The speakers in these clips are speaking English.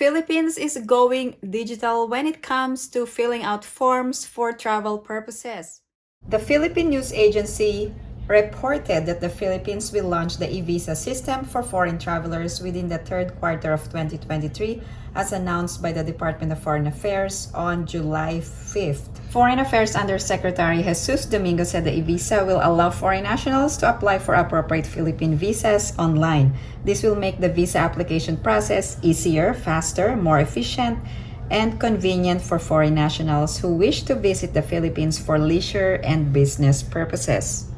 Philippines is going digital when it comes to filling out forms for travel purposes. The Philippine News Agency reported that the Philippines will launch the e-visa system for foreign travelers within the third quarter of 2023, as announced by the Department of Foreign Affairs on July 5th. Foreign Affairs Undersecretary Jesus Domingo said the e-visa will allow foreign nationals to apply for appropriate Philippine visas online. This will make the visa application process easier, faster, more efficient, and convenient for foreign nationals who wish to visit the Philippines for leisure and business purposes.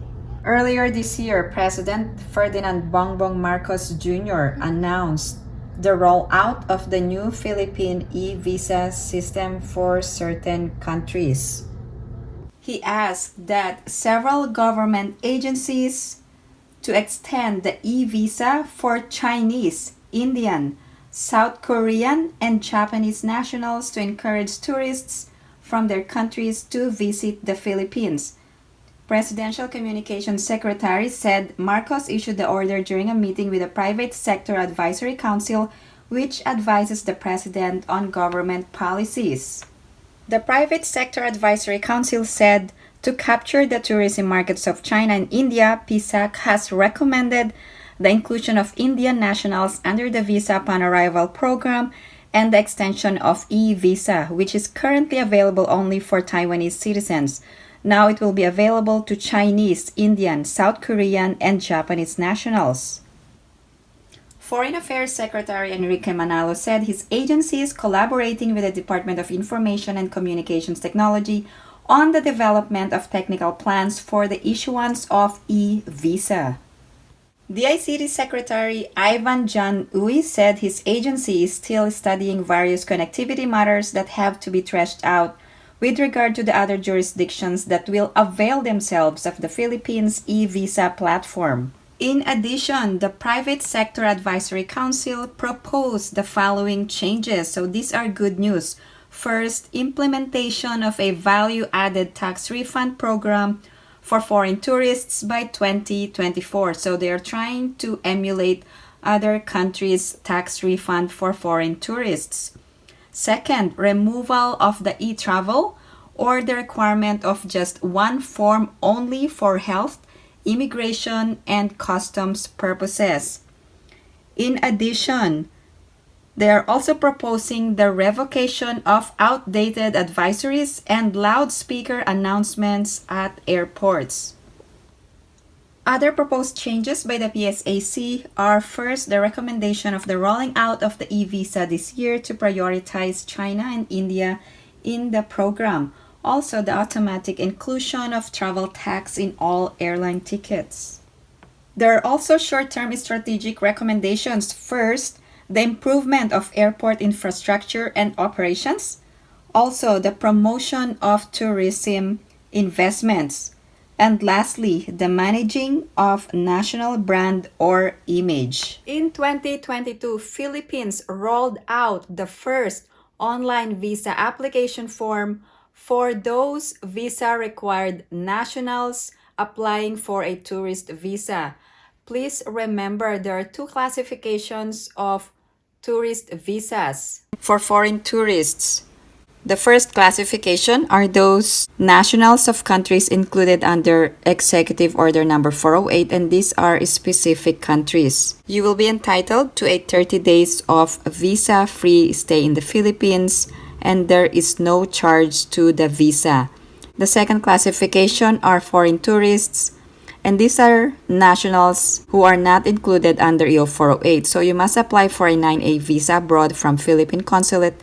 Earlier this year, President Ferdinand Bongbong Marcos Jr. announced the rollout of the new Philippine e-visa system for certain countries. He asked that several government agencies to extend the e-visa for Chinese, Indian, South Korean, and Japanese nationals to encourage tourists from their countries to visit the Philippines. Presidential Communications Secretary said Marcos issued the order during a meeting with the Private Sector Advisory Council, which advises the President on government policies. The Private Sector Advisory Council said to capture the tourism markets of China and India, PSAC has recommended the inclusion of Indian nationals under the Visa Upon Arrival program and the extension of e-visa, which is currently available only for Taiwanese citizens. Now it will be available to Chinese, Indian, South Korean, and Japanese nationals. Foreign Affairs Secretary Enrique Manalo said his agency is collaborating with the Department of Information and Communications Technology on the development of technical plans for the issuance of e-visa. DICT Secretary Ivan John Weee said his agency is still studying various connectivity matters that have to be threshed out with regard to the other jurisdictions that will avail themselves of the Philippines e-visa platform. In addition, the Private Sector Advisory Council proposed the following changes. So these are good news. First, implementation of a value-added tax refund program for foreign tourists by 2024. So they are trying to emulate other countries' tax refund for foreign tourists. Second, removal of the ETRAVEL or the requirement of just one form only for health, immigration, and customs purposes. In addition, they are also proposing the revocation of outdated advisories and loudspeaker announcements at airports. Other proposed changes by the PSAC are first, the recommendation of the rolling out of the e-visa this year to prioritize China and India in the program. Also, the automatic inclusion of travel tax in all airline tickets. There are also short-term strategic recommendations. First, the improvement of airport infrastructure and operations. Also, the promotion of tourism investments. And lastly, the managing of national brand or image. In 2022, Philippines rolled out the first online visa application form for those visa-required nationals applying for a tourist visa. Please remember there are two classifications of tourist visas for foreign tourists. The first classification are those nationals of countries included under Executive Order number 408, and these are specific countries. You will be entitled to a 30 days of visa-free stay in the Philippines, and there is no charge to the visa. The second classification are foreign tourists, and these are nationals who are not included under EO 408. So you must apply for a 9A visa abroad from Philippine Consulate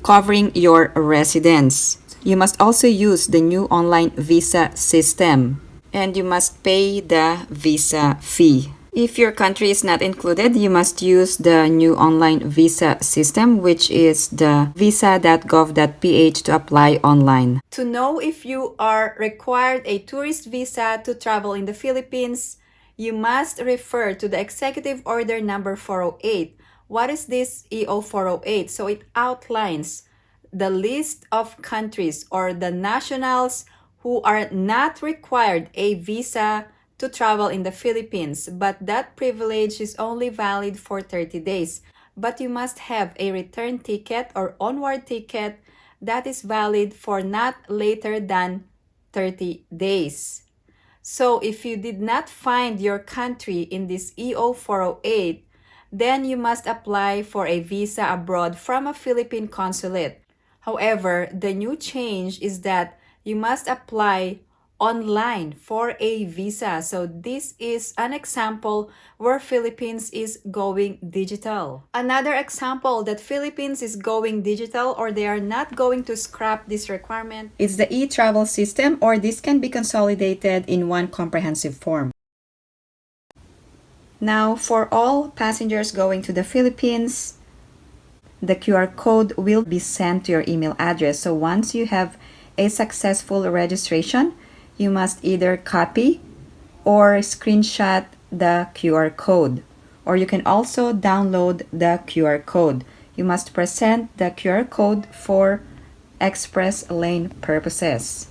covering your residence. You must also use the new online visa system, and you must pay the visa fee. If your country is not included, you must use the new online visa system, which is the visa.gov.ph, to apply online. To know if you are required a tourist visa to travel in the Philippines, you must refer to the Executive Order number 408. What is this EO 408? So it outlines the list of countries or the nationals who are not required a visa to travel in the Philippines, but that privilege is only valid for 30 days. but you must have a return ticket or onward ticket that is valid for not later than 30 days. So if you did not find your country in this EO 408, then you must apply for a visa abroad from a Philippine consulate. However, the new change is that you must apply online for a visa. So this is an example where Philippines is going digital. Another example that Philippines is going digital, or they are not going to scrap this requirement, is the e-travel system, or this can be consolidated in one comprehensive form. Now, for all passengers going to the Philippines, the QR code will be sent to your email address. So once you have a successful registration, you must either copy or screenshot the QR code, or you can also download the QR code. You must present the QR code for express lane purposes.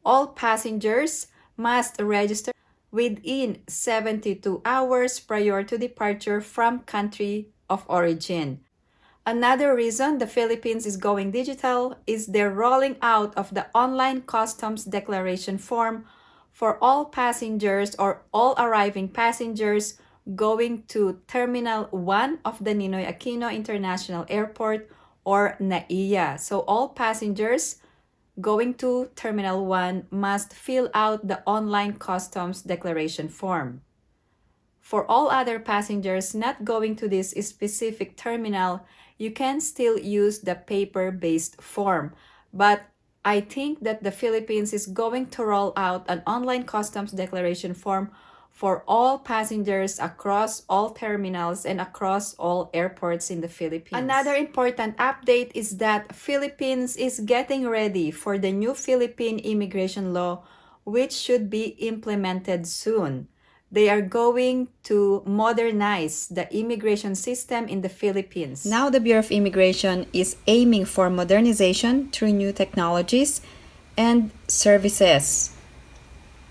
All passengers must register within 72 hours prior to departure from country of origin. Another reason the Philippines is going digital is their rolling out of the online customs declaration form for all passengers or all arriving passengers going to Terminal 1 of the Ninoy Aquino International Airport, or NAIA. So all passengers going to Terminal 1 must fill out the online customs declaration form. For all other passengers not going to this specific terminal, you can still use the paper-based form. But I think that the Philippines is going to roll out an online customs declaration form for all passengers across all terminals and across all airports in the Philippines. Another important update is that Philippines is getting ready for the new Philippine immigration law, which should be implemented soon. They are going to modernize the immigration system in the Philippines. Now the Bureau of Immigration is aiming for modernization through new technologies and services.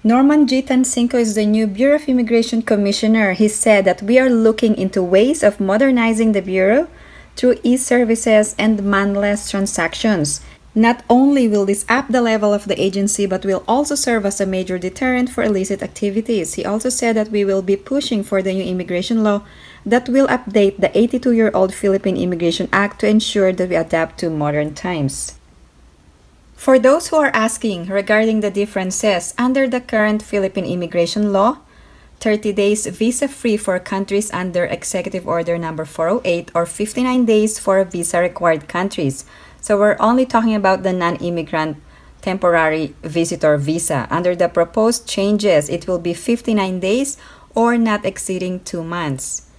Norman G. Tancinco is the new Bureau of Immigration Commissioner. He said that we are looking into ways of modernizing the Bureau through e-services and manless transactions. Not only will this up the level of the agency, but will also serve as a major deterrent for illicit activities. He also said that we will be pushing for the new immigration law that will update the 82-year-old Philippine Immigration Act to ensure that we adapt to modern times. For those who are asking regarding the differences under the current Philippine immigration law, 30 days visa-free for countries under Executive Order number 408, or 59 days for visa-required countries. So we're only talking about the non-immigrant temporary visitor visa. Under the proposed changes, it will be 59 days or not exceeding 2 months.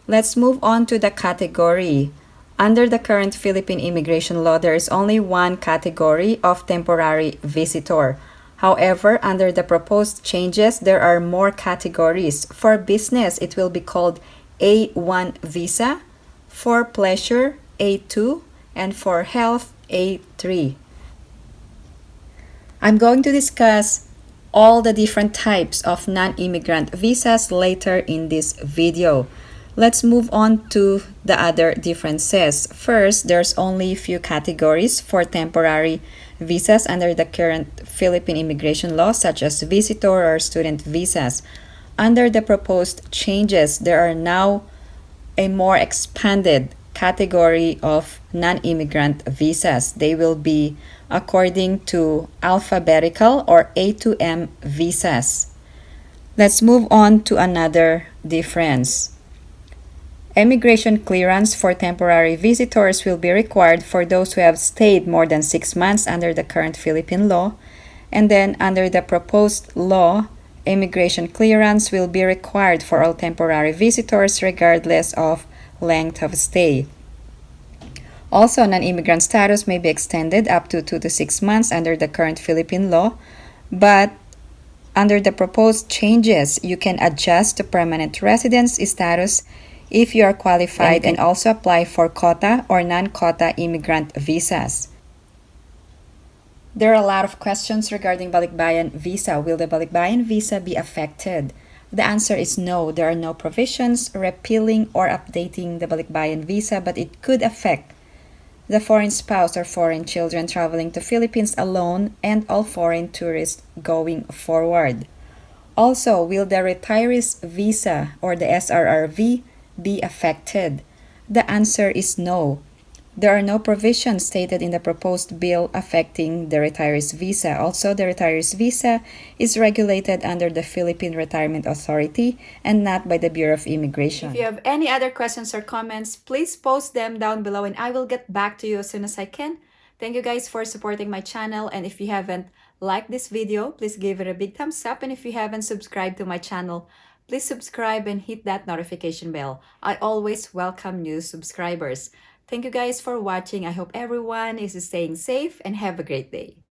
Let's move on to the category. Under the current Philippine immigration law, there is only one category of temporary visitor. However, under the proposed changes, there are more categories. For business, it will be called A1 visa. For pleasure, A2. And for health, A3. I'm going to discuss all the different types of non-immigrant visas later in this video. Let's move on to the other differences. First, there's only a few categories for temporary visas under the current Philippine immigration law, such as visitor or student visas. Under the proposed changes, there are now a more expanded category of non-immigrant visas. They will be according to alphabetical or A to M visas. Let's move on to another difference. Immigration clearance for temporary visitors will be required for those who have stayed more than 6 months under the current Philippine law. And then under the proposed law, immigration clearance will be required for all temporary visitors regardless of length of stay. Also, non-immigrant status may be extended up to 2 to 6 months under the current Philippine law, but under the proposed changes, you can adjust to permanent residence status if you are qualified and also apply for quota or non-quota immigrant visas. There are a lot of questions regarding Balikbayan visa. Will the Balikbayan visa be affected? The answer is no. There are no provisions repealing or updating the Balikbayan visa, but it could affect the foreign spouse or foreign children traveling to Philippines alone and all foreign tourists going forward. Also, will the retirees visa or the SRRV be affected? The answer is no. There are no provisions stated in the proposed bill affecting the retirees visa. Also, the retirees visa is regulated under the Philippine Retirement Authority and not by the Bureau of Immigration. If you have any other questions or comments, please post them down below and I will get back to you as soon as I can. Thank you guys for supporting my channel, and if you haven't liked this video, please give it a big thumbs up, and if you haven't subscribed to my channel, please subscribe and hit that notification bell. I always welcome new subscribers. Thank you guys for watching. I hope everyone is staying safe and have a great day.